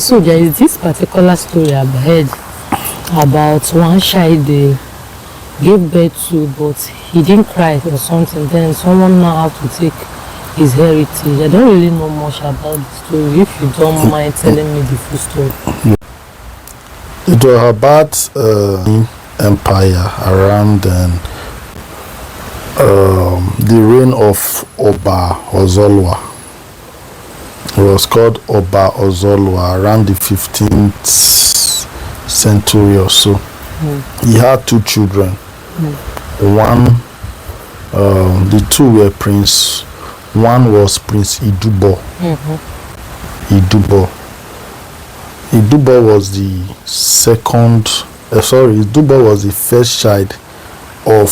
Also, there is this particular story I've heard about one child they gave birth to, but he didn't cry or something. Then someone now have to take his heritage. I don't really know much about the story. If you don't mind telling me the full story. It was about empire around the reign of Oba Ozolwa. It was called Oba Ozolwa around the 15th century or so. He had two children. One, the two were prince. One was Prince Idubo. Idubo was the second. Idubo was the first child of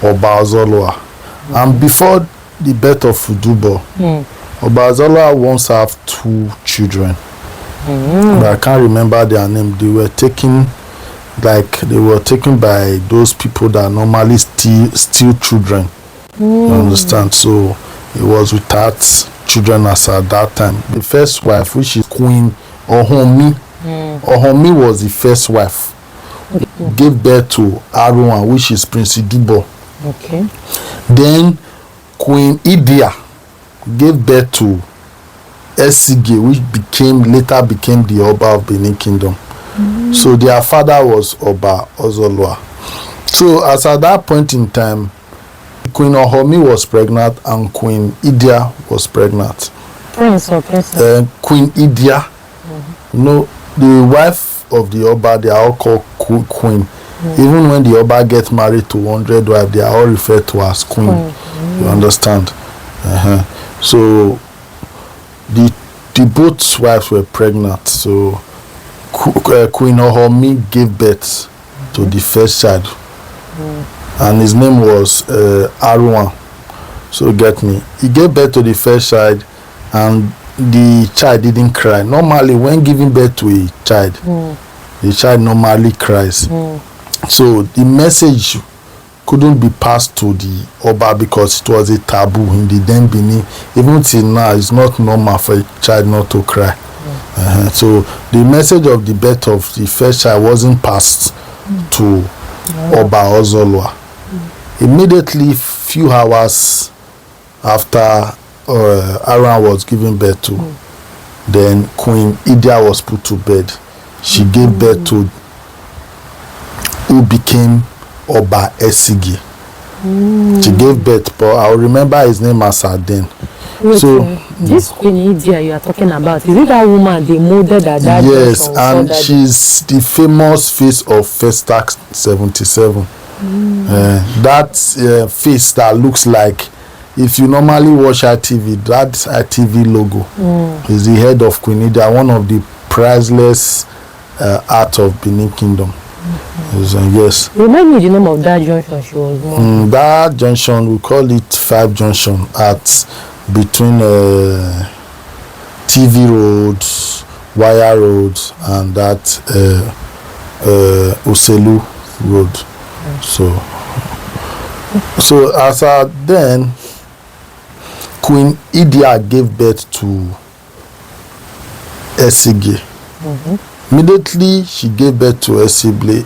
Oba Ozolwa. And before the birth of Idubo, Oba Ozolwa once have two children. But I can't remember their name. They were taken by those people that normally steal children. You understand? So he was without children as at that time. The first wife, which is Queen Arhuanrhan, Arhuanrhan was the first wife. Gave birth to Arhuanrhan, which is Prince Idubo. Okay. Then Queen Idia gave birth to Esige, which later became the Oba of Benin Kingdom. So their father was Oba Ozolwa. So as at that point in time, Queen Arhuanrhan was pregnant and Queen Idia was pregnant. Prince or princess? Queen Idia. No, the wife of the Oba, they are all called Queen. Even when the Oba gets married to 100 wives, they are all referred to as Queen. You understand? So the both wives were pregnant. So Queen Arhuanrhan gave birth to the first child. And his name was Arhuanrhan. So get me. He gave birth to the first child and the child didn't cry. Normally when giving birth to a child, the child normally cries. So the message couldn't be passed to the Oba because it was a taboo in the then Benin. Even till now, it's not normal for a child not to cry. So the message of the birth of the first child wasn't passed to Oba Ozolwa. Immediately, few hours after Arhuanrhan was given birth to, then Queen Idia was put to bed. She gave birth to who became Oba Esige. She gave birth, but I'll remember his name as Aden. So this Queen Idia you are talking about, is it that woman they molded at that? Yes, and she's the famous face of Festac 77. That face that looks like, if you normally watch ITV, that ITV logo is the head of Queen Idia, one of the priceless art of Benin Kingdom. Yes. Remind me the name of that junction she was born. That junction, we call it 5 Junction at between TV Road, Wire Road, and that Uselu Road. So as then Queen Idia gave birth to Esige. Immediately she gave birth to Esige.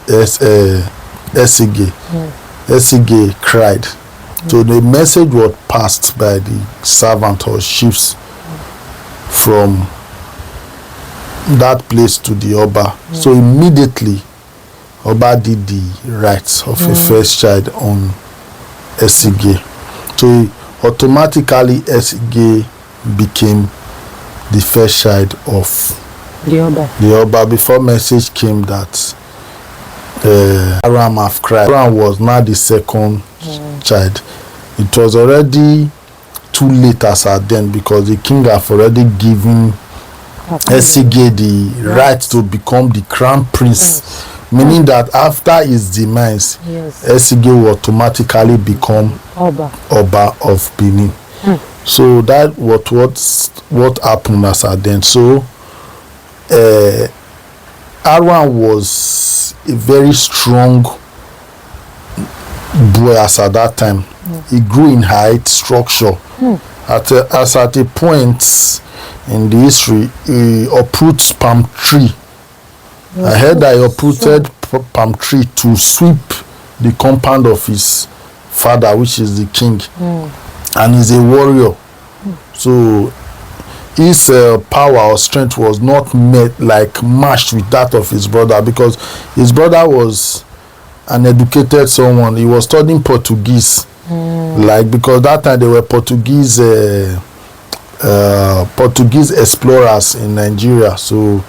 Esige cried. So the message was passed by the servant or chiefs from that place to the Oba. So immediately Oba did the rites of a first child on Esige. So automatically Esige became the first child of the Oba before message came that Arhuanrhan have cried. Arhuanrhan was now the second child. It was already too late as at then because the king have already given Esige the right to become the crown prince, meaning that after his demise, Esige will automatically become Oba of Benin. So that what happened as at then. So Arhuanrhan was a very strong boy as at that time. He grew in height, structure. At a point, in the history, he uproots palm tree. I heard that he uprooted palm tree to sweep the compound of his father, which is the king, and he's a warrior. So his power or strength was not matched with that of his brother, because his brother was an educated someone. He was studying Portuguese, because that time there were Portuguese explorers in Nigeria. So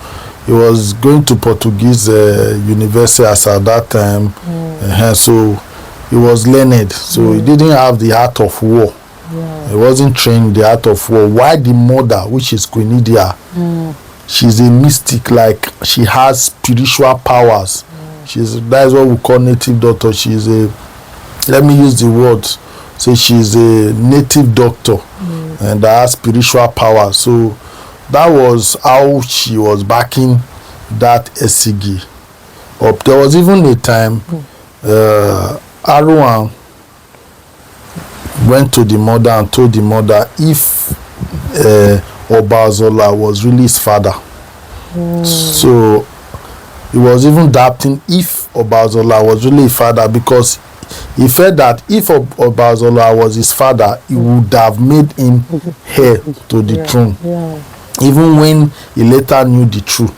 he was going to Portuguese university as at that time. So he was learned. So he didn't have the art of war. He wasn't trained the art of war. Why the mother, which is Queen Idia, she's a mystic, like she has spiritual powers. That's what we call native doctor. She's a, let me use the word, say she's a native doctor, and that has spiritual power. So that was how she was backing that Esigi up. There was even a time Arhuanrhan went to the mother and told the mother if Obazola was really his father. So he was even doubting if Obazola was really his father, because he felt that if Obazola was his father, he would have made him heir to the throne. Even when he later knew the truth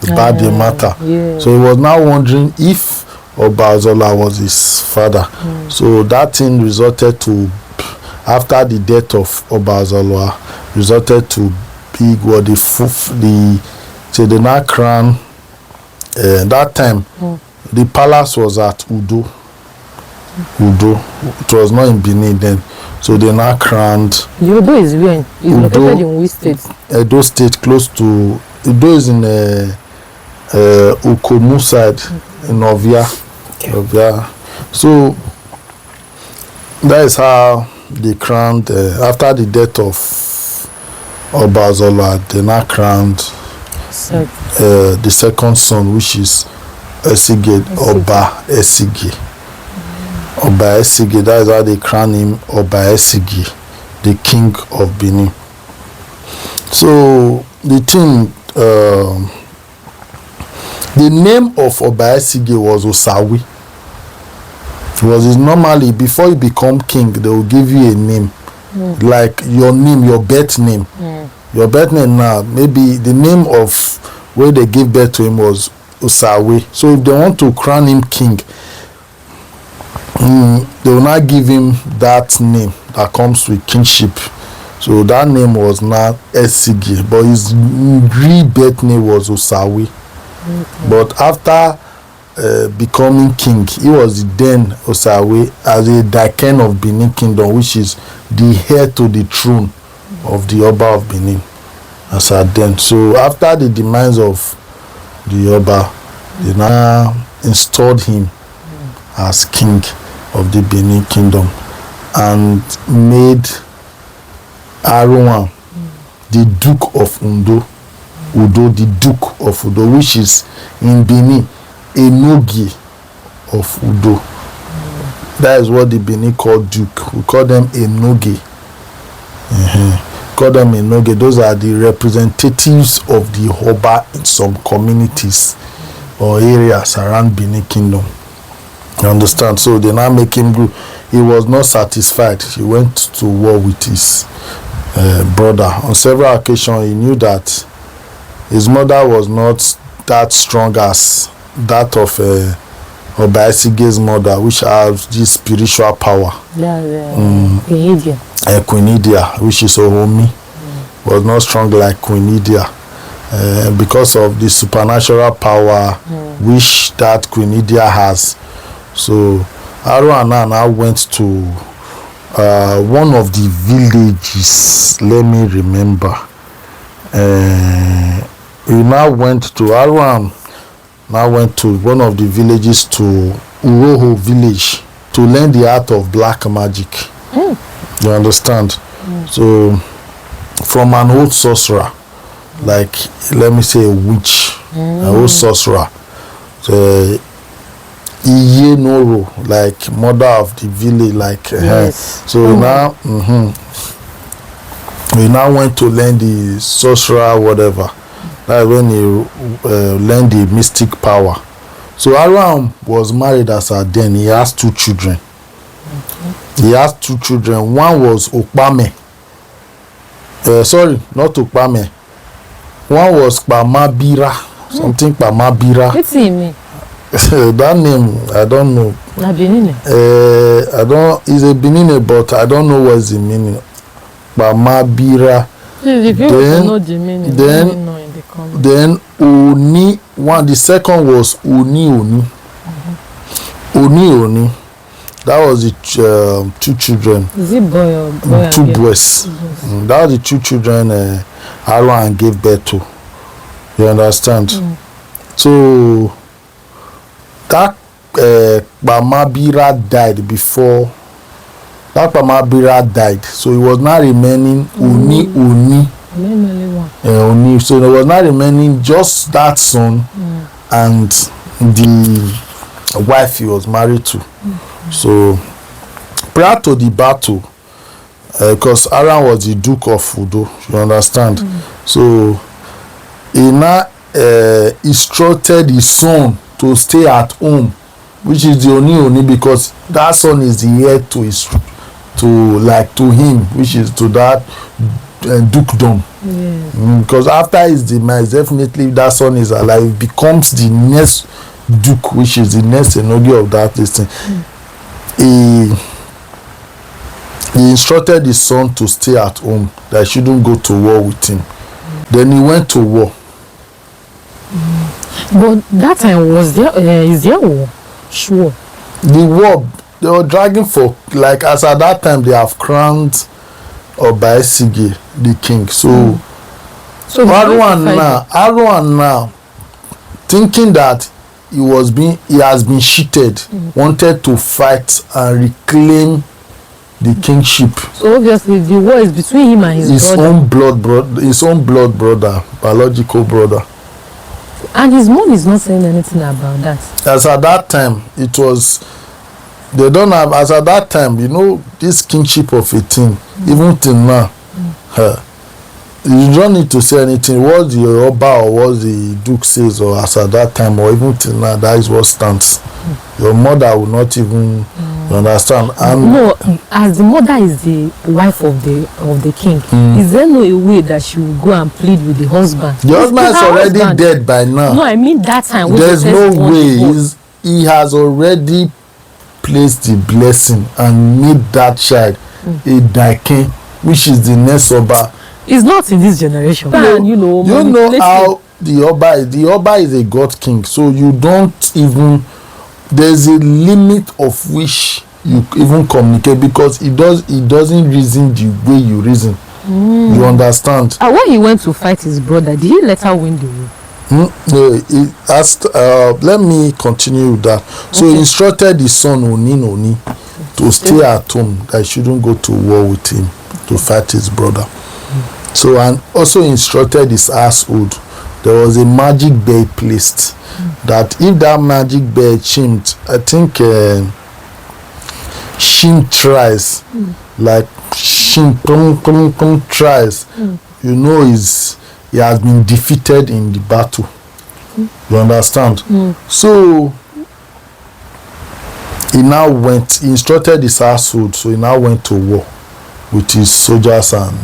about the matter. So he was now wondering if Obazola was his father. So that thing resulted to, after the death of Obazola, resulted to big what the now crown. That time the palace was at UDO. It was not in Benin then. So they now crowned. UDO is where? It's located in which state? Edo State, close to Udo is in Ukomu side in Ovia. Ovia. So that is how they crowned. After the death of Obazola, they now crowned the second son, which is Esige, Oba Esige. Oba Esige, that is how they crown him, Oba Esige, the king of Benin. So the thing, the name of Oba Esige was Osawi. Because normally before you become king, they will give you a name, like your name, your birth name. Your birth name now, maybe the name of where they gave birth to him was Osawe. So if they want to crown him king, they will not give him that name that comes with kingship. So that name was not Esigi, but his real birth name was Osawe. But after becoming king, he was then Osawe as a Daken of Benin Kingdom, which is the heir to the throne of the Oba of Benin as at then. So after the demise of the Oba, they now installed him as king of the Benin Kingdom and made Arhuanrhan the Duke of Udo, the Duke of Udo, which is in Benin Enogi of Udo. That is what the Benin called Duke. We call them Enogi. Call them Enogi. Those are the representatives of the Oba in some communities or areas around Benin Kingdom. You understand? So they now make him go. He was not satisfied. He went to war with his brother. On several occasions, he knew that his mother was not that strong as that of Oba Esige's mother, which has this spiritual power. Queen Idia, which is Ohomi, was not strong like Queen Idia. Because of the supernatural power which that Queen Idia has. So Arhuanrhan now went to one of the villages. Let me remember. Arhuanrhan now went to one of the villages, to Uroho village, to learn the art of black magic. You understand? So from an old sorcerer, like let me say a witch, an old sorcerer, Iye Noro, like mother of the village, like yes. so now he now went to learn the sorcerer, whatever. That's when he learned the mystic power. So Arhuanrhan was married as at then. He has 2 children. He has 2 children. One was Okpame. Sorry, not Okpame. One was Pamabira. Something Pamabira. What's it mean? That name, I don't know. Na BENIN. I don't. It's a BENIN, but I don't know what's the meaning. Pamabira. If you know the meaning, let me know in the comments. Then Oni. The second was Oni. Oni. That was the 2 children. Is it boy or boy? 2 boys. That was the 2 children Arhuanrhan gave birth to. You understand? So that Pamabira died before. That Pamabira died, so he was not remaining Oni. Oni. So there was not remaining just that son and the wife he was married to. So prior to the battle, because Arhuanrhan was the Duke of UDO, you understand? So he now instructed his son to stay at home, which is the Oni, because that son is the heir to him, which is to that dukedom. Because after his demise, definitely if that son is alive, becomes the next duke, which is the next Enogi of that thing. He instructed his son to stay at home, that he shouldn't go to war with him. Then he went to war. But that time is there war? Sure. The war, they were dragging for, like, as at that time they have crowned Obaisige the king. So Arhuanrhan now, thinking that he has been cheated, wanted to fight and reclaim the kingship. So obviously the war is between him and his brother. His own blood brother, biological brother. And his mom is not saying anything about that. As at that time, it was, they don't have, as at that time, you know, this kingship of a thing, even till now, you don't need to say anything. What the Oba or what the Duke says, or as at that time, or even till now, that is what stands. Your mother will not even understand. And no, as the mother is the wife of the king, is there no way that she will go and plead with the husband? The husband is already dead by now. No, I mean that time. There's no way. He has already placed the blessing and made that child a Daikin, which is the next Oba. It's not in this generation. You know how the Oba is a god king, so you don't even, there's a limit of which you even communicate, because he doesn't reason the way you reason. You understand? And when he went to fight his brother, did he later win the war? No, he asked, let me continue with that. So he instructed his son Oni to stay at home, that he shouldn't go to war with him to fight his brother. So, and also instructed his household, there was a magic bed placed, that if that magic bed chimed, I think shim tries, like shim tries, you know, he has been defeated in the battle. You understand? So he instructed his household, so he now went to war with his soldiers and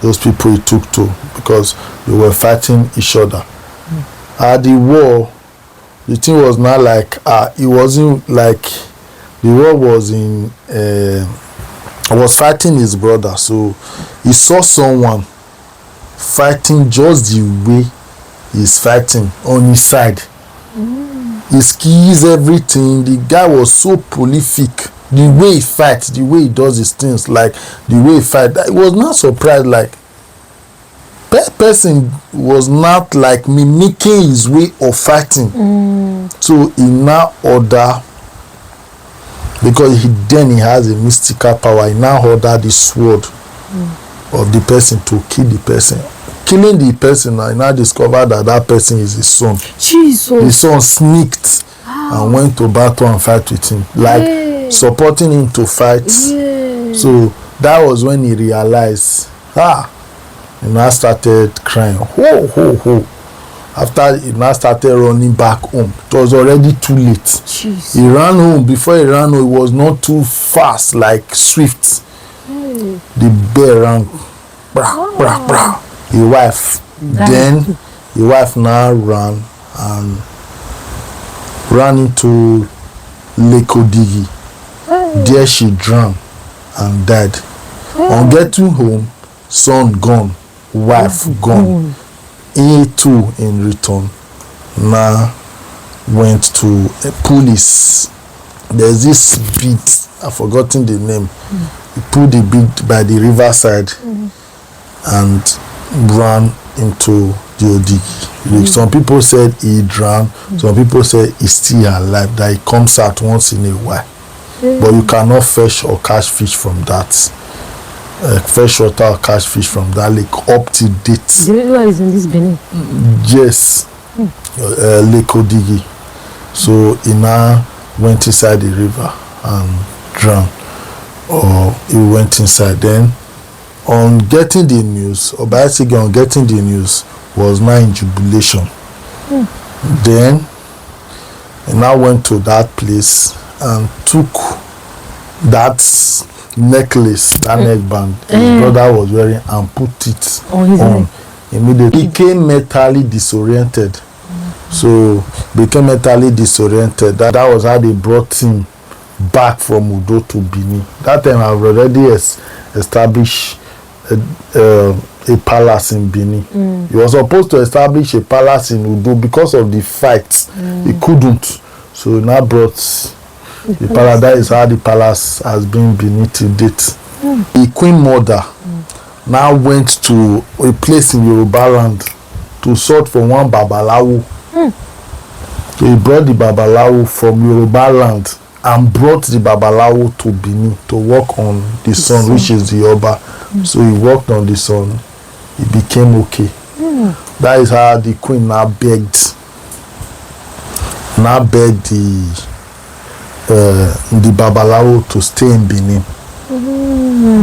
those people he took to, because they were fighting each other. At the war, the thing was not like, it wasn't like, the war was was fighting his brother, so he saw someone fighting just the way he's fighting on his side. His keys, everything, the guy was so prolific. The way he fights, the way he does his things, like the way he fights, I was not surprised. Like, person was not like mimicking his way of fighting. So he now order, because he has a mystical power, he now order the sword of the person to kill the person. Killing the person, I now discovered that person is his son. Jesus. The son sneaked and went to battle and fight with him, like supporting him to fight. So that was when he realized, He now started crying. Ho, ho, ho. After he now started running back home, it was already too late. Jeez. He ran home. Before he ran home, it was not too fast, like swift. The bear ran. Bra, bra, bra. His wife. Then his wife now ran into Lake Odigi. There she drowned and died. On getting home, son gone, wife gone. He too, in return, now went to police. There's this beat, I've forgotten the name. He put the beat by the riverside and ran into the Odigi. Some people said he drowned, some people said he's still alive, that he comes out once in a while. But you cannot fetch or catch fish from that. Fresh water or catch fish from that lake up to date. The river is in this Benin? Yes. Lake Odigi. So he now went inside the river and drowned. Or he went inside. Then on getting the news, or basically on getting the news, was now in jubilation. Then he now went to that place and took that necklace, that neckband his brother was wearing, and put it on immediately. He became mentally disoriented. So became mentally disoriented. That was how they brought him back from UDO to Benin. That time I've already established a palace in Benin. He was supposed to establish a palace in UDO because of the fight. He couldn't. So he now brought the palace. That is how the palace has been Benin to date. The Queen Mother now went to a place in Yoruba land to sort for one Babalawo. So he brought the Babalawo from Yoruba land and brought the Babalawo to Benin to work on the sun, which is the Oba. So he worked on the sun. He became okay. That is how the queen now begged the Babalawo to stay in Benin.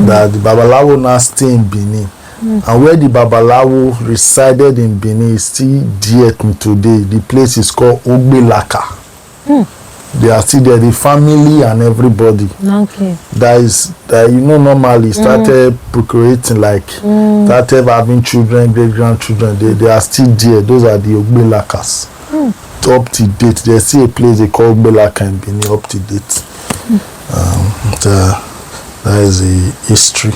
That the Babalawo now stay in Benin. And where the Babalawo resided in Benin is still dear to today. The place is called Ogbelaka. They are still there, the family and everybody. Okay. That normally started procreating, like started having children, great grandchildren. They are still there. Those are the Ogbelakas. Up to date. There's still a place they call Ogbelaka in Benin, up to date. That is a history.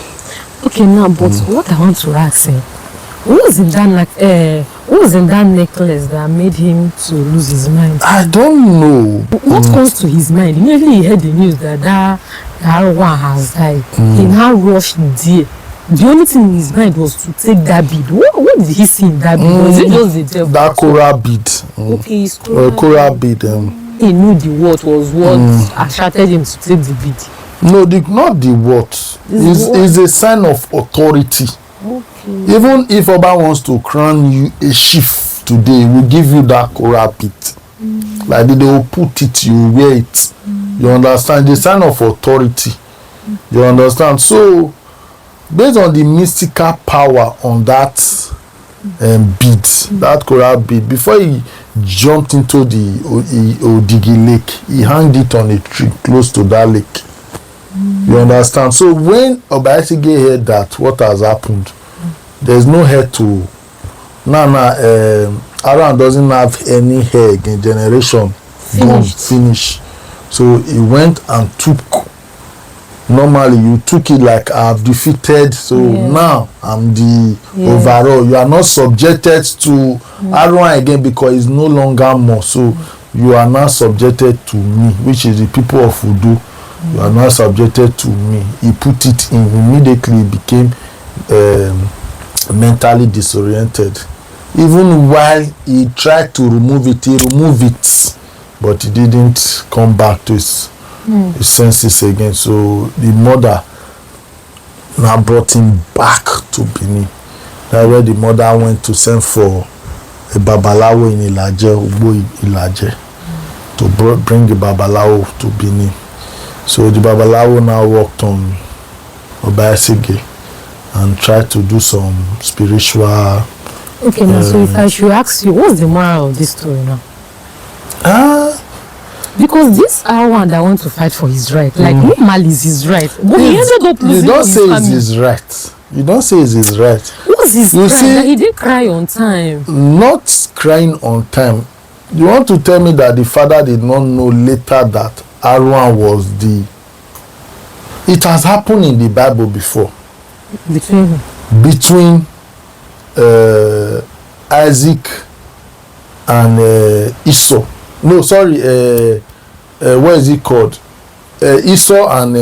Okay, now, but what I want to ask him, what was in that necklace that made him to lose his mind? I don't know. What comes to his mind? Immediately he heard the news that Arhuanrhan has died. He now rushed there. The only thing in his mind was to take that bead. What did he see in that bead? Was it just the devil? That coral bead. Okay, it's coral bead. He knew the word was what attracted him to take the bead. No, not the word. It's a sign of authority. Okay. Even if Oba wants to crown you a chief today, we give you that coral bead. Like they will put it, you wear it. You understand? The sign of authority. You understand? So, based on the mystical power on that bead, that coral bead, before he jumped into the Odigi lake, he hanged it on a tree close to that lake. You understand? So when Obaisige heard that what has happened, there's no hair to Arhuanrhan doesn't have any hair again, generation gone, finish. So he went and took. Normally you took it like I've defeated, so now I'm the overall. You are not subjected to Arhuanrhan again because it's no longer more. So you are now subjected to me, which is the people of UDO. You are not subjected to me. He put it in, immediately became mentally disoriented. Even while he tried to remove it, he removed it, but he didn't come back to his senses again. So the mother now brought him back to Benin. That's where the mother went to send for a Babalawo in Ilaje, Ugbo Ilaje, to bring the Babalawo to Benin. So the Babalawo now worked on Obaisige and try to do some spiritual. Okay, now so if I should ask you, what's the moral of this story now? Because this Arhuanrhan that want to fight for his right, like normally is his right, but he ended up losing. You don't his say family. it's his right. You don't say it's his right. What's his You crime? see, That he didn't cry on time. Not crying on time. You want to tell me that the father did not know later that Arhuanrhan was the. It has happened in the Bible before. Between Isaac and Esau. No, sorry. What is it called? Esau and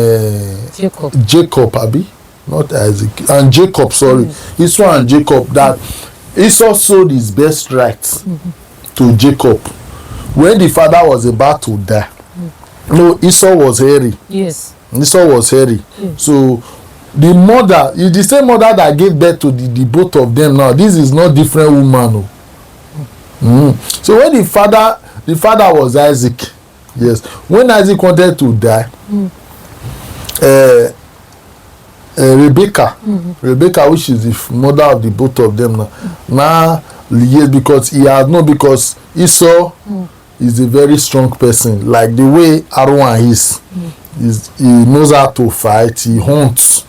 Jacob, Abi, not Isaac, and Jacob. Sorry, Esau and Jacob. That Esau sold his best rights to Jacob when the father was about to die. No, Esau was hairy. Yes. Esau was hairy. So the mother is the same mother that gave birth to the both of them. Now this is not different woman. So when the father was Isaac. Yes, when Isaac wanted to die, Rebecca, which is the mother of the both of them now yes, because he had no, because Esau is a very strong person, like the way Arhuanrhan is. He knows how to fight, he hunts.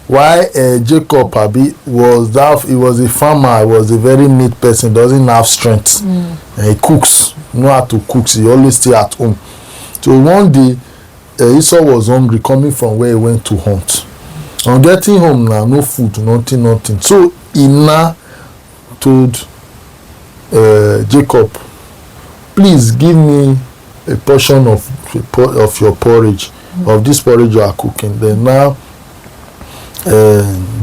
Why Jacob Abi was that, he was a farmer, he was a very neat person, doesn't have strength, and he cooks, know how to cook, so he always stay at home. So one day Esau was hungry, coming from where he went to hunt. On getting home now, no food, nothing. So he now told Jacob, please give me a portion of your porridge, of this porridge you are cooking. Then now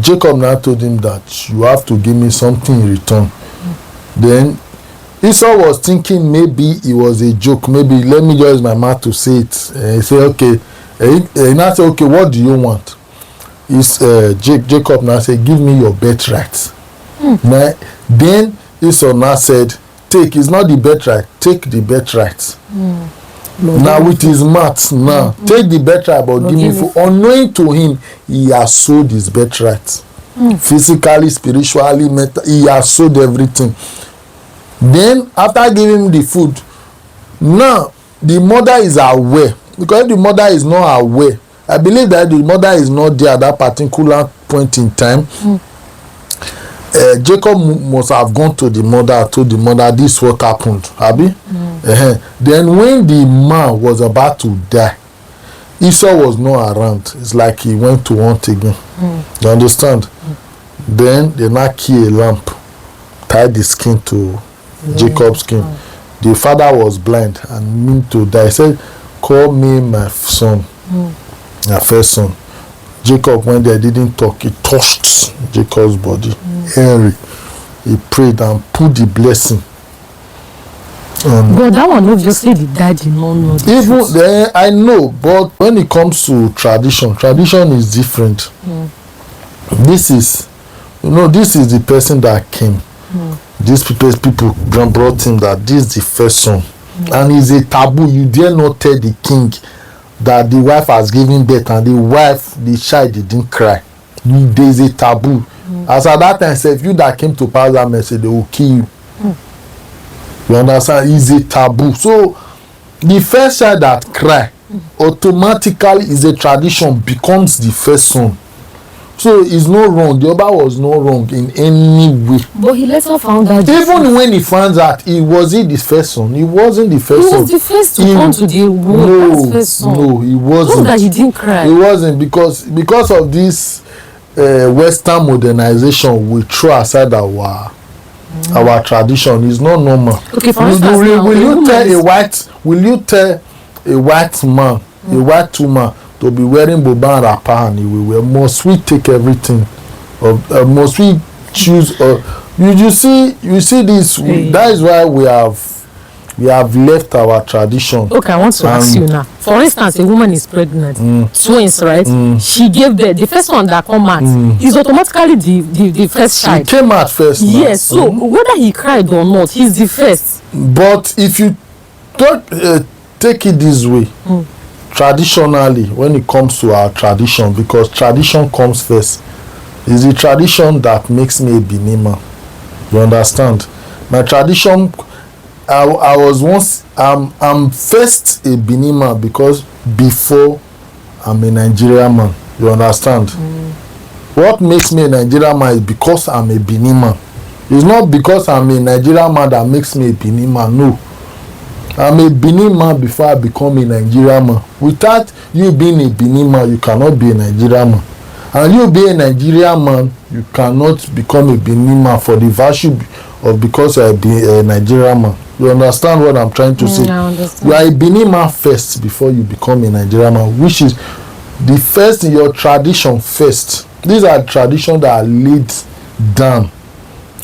Jacob now told him that you have to give me something in return. Then Esau was thinking maybe it was a joke, maybe let me just use my mouth to say it. He said okay. He now said okay, what do you want? Jacob now said give me your birthright. Now, then Esau now said take, it's not the birthright, take the birthright. Now with his mouth now take the birthright, but give me food. Unknowing to him, he has sold his birthright. Physically, spiritually, he has sold everything. Then after giving him the food, now the mother is aware, because if the mother is not aware, I believe that the mother is not there at that particular point in time. Jacob must have gone to the mother, told the mother this is what happened, Abi. Then when the man was about to die, Esau was not around. It's like he went to hunt again. You understand? Then they now kill a lamp, tied the skin to Jacob's skin. The father was blind and meant to die. He said, call me my son, my first son. Jacob, when they didn't talk, he touched Jacob's body. Henry, he prayed and put the blessing. But that one obviously the daddy no know. Even then, I know, but when it comes to tradition is different. This is, this is the person that came. These people brought him that this is the first son, and it's a taboo. You dare not tell the king that the wife has given birth and the child didn't cry. There is a taboo. As at that time, say, if you that came to Parliament, say they will kill you. You understand? It's a taboo. So the first child that cry automatically is a tradition, becomes the first son. So it's not wrong. The other was not wrong in any way. But he later found out. Even when he found out, he wasn't the first son. He wasn't the first son. He was the first to come to the world. No, he wasn't. Not that he didn't cry. He wasn't, because of this Western modernization. We throw aside our tradition. It's not normal. Okay, for instance, will you tell a white man, a white woman, to be wearing boba and wrapper and he will wear? Must we take everything? Must we choose? You see this. That is why we have left our tradition. Okay, I want to ask you now. For instance, a woman is pregnant, twins, right? She gave birth. The first one that come out is automatically the first child. He came out first. Yes. So whether he cried or not, he's the first. But if you don't take it this way. Traditionally, when it comes to our tradition, because tradition comes first, It's the tradition that makes me a Benin man. You understand? My tradition, I was once, I'm first a Benin man because before I'm a Nigerian man. You understand? What makes me a Nigerian man is because I'm a Benin man. It's not because I'm a Nigerian man that makes me a Benin man. No. I'm a Benin man before I become a Nigerian man. Without you being a Benin man, you cannot be a Nigerian man. And you being a Nigerian man, you cannot become a Benin man for the virtue of because you are a Nigerian man. You understand what I'm trying to say? I understand. You are a Benin man first before you become a Nigerian man, which is the first in your tradition first. These are traditions that are laid down.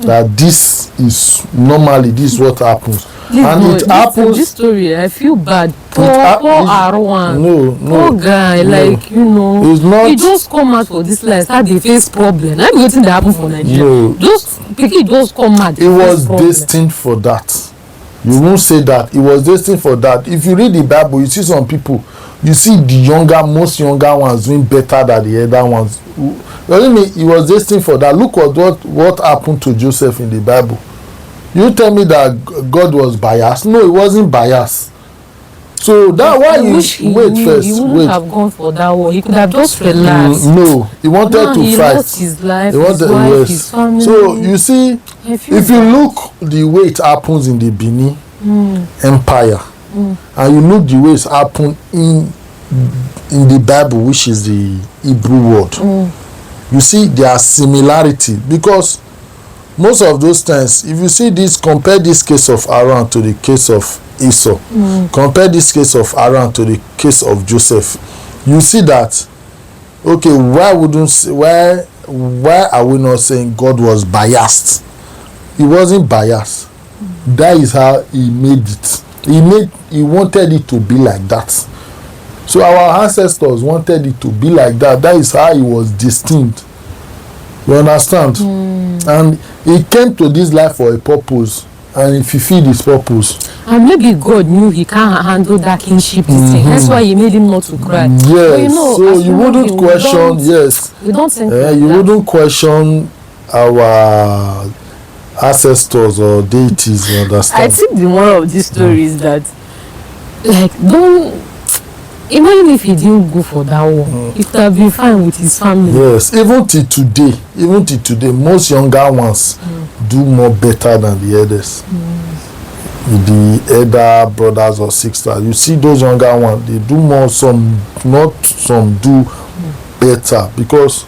That this is normally this is what happens. It happens. This story, I feel bad. Poor Arhuanrhan. No. Poor guy, like, you know. It's not. He just come out for this life, start the face problem. That's what that happen for Nigeria. No. Those people just come out. It was destined for that. You won't say that. It was destined for that. If you read the Bible, you see some people. You see the most younger ones doing better than the elder ones. Doesn't mean it was destined for that. Look at what happened to Joseph in the Bible. You tell me that God was biased? No, he wasn't biased. So that why you wait first. He wouldn't have gone for that war. He could have just relaxed. No, he wanted to he fight. Lost his life, he wanted, his wife, his family. So you see, if you look the way it happens in the Benin Empire, and you look the way it's happened in the Bible, which is the Hebrew word, you see there are similarity, because most of those times, if you see this, compare this case of Aaron to the case of Esau, compare this case of Aaron to the case of Joseph, you see that, okay, why are we not saying God was biased? He wasn't biased. That is how he made it. He wanted it to be like that. So our ancestors wanted it to be like that. That is how he was destined. You understand? And he came to this life for a purpose, and he fulfilled his purpose. And maybe God knew he can't handle that kingship thing. That's why he made him not to cry. Yes. But you know, so you wouldn't question. We don't think like you that. wouldn't question our ancestors or deities. You understand? I think the moral of this story is that, like, don't. Even if he didn't go for that war, he could have been fine with his family. Yes, even till today, most younger ones do more better than the elders. The elder brothers or sisters, you see those younger ones, they do more, some do better, because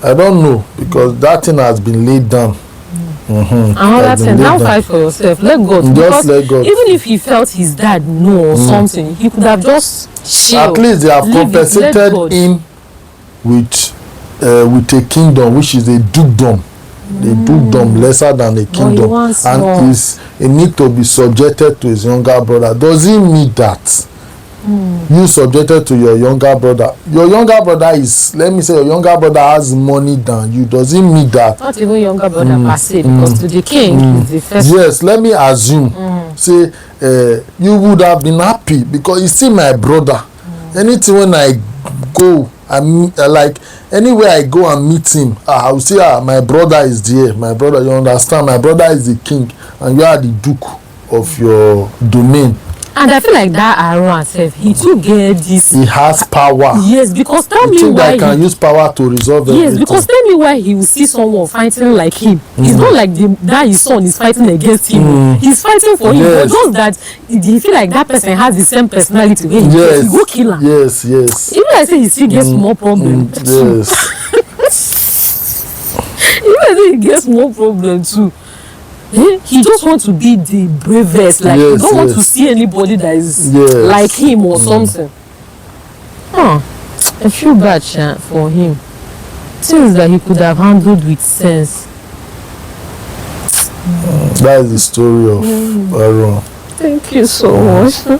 I don't know, because that thing has been laid down. Another thing, now fight for yourself. Let God. Just let God. Even if he felt his dad no or something, he could have just chilled. At least they have compensated him with a kingdom, which is a dukedom. A dukedom lesser than a kingdom, and he need to be subjected to his younger brother. Does he mean that? You subjected to your younger brother. Your younger brother is, let me say, your younger brother has money than you. Does it mean that? Not even younger brother per se, because to the king is the first. Yes, let me assume. Say you would have been happy because you see my brother. Anything when I go, like anywhere I go and meet him, I will say, my brother is there. My brother, you understand? My brother is the king, and you are the duke of your domain. And I feel like that Arhuanrhan self, he too get this. He has power. Yes, because tell me why he can use power to resolve everything. Yes, because tell me why he will see someone fighting like him. It's not like that his son is fighting against him. He's fighting for him. But just that he feel like that person has the same personality. He go kill him. Yes. Even I say he still gets more problem. Yes. Even I say he gets more problem too. He just wants to be the bravest, like he don't want to see anybody that is like him or something. I feel bad for him. Things that he could have handled with sense. That is the story of Arhuanrhan. Thank you so much.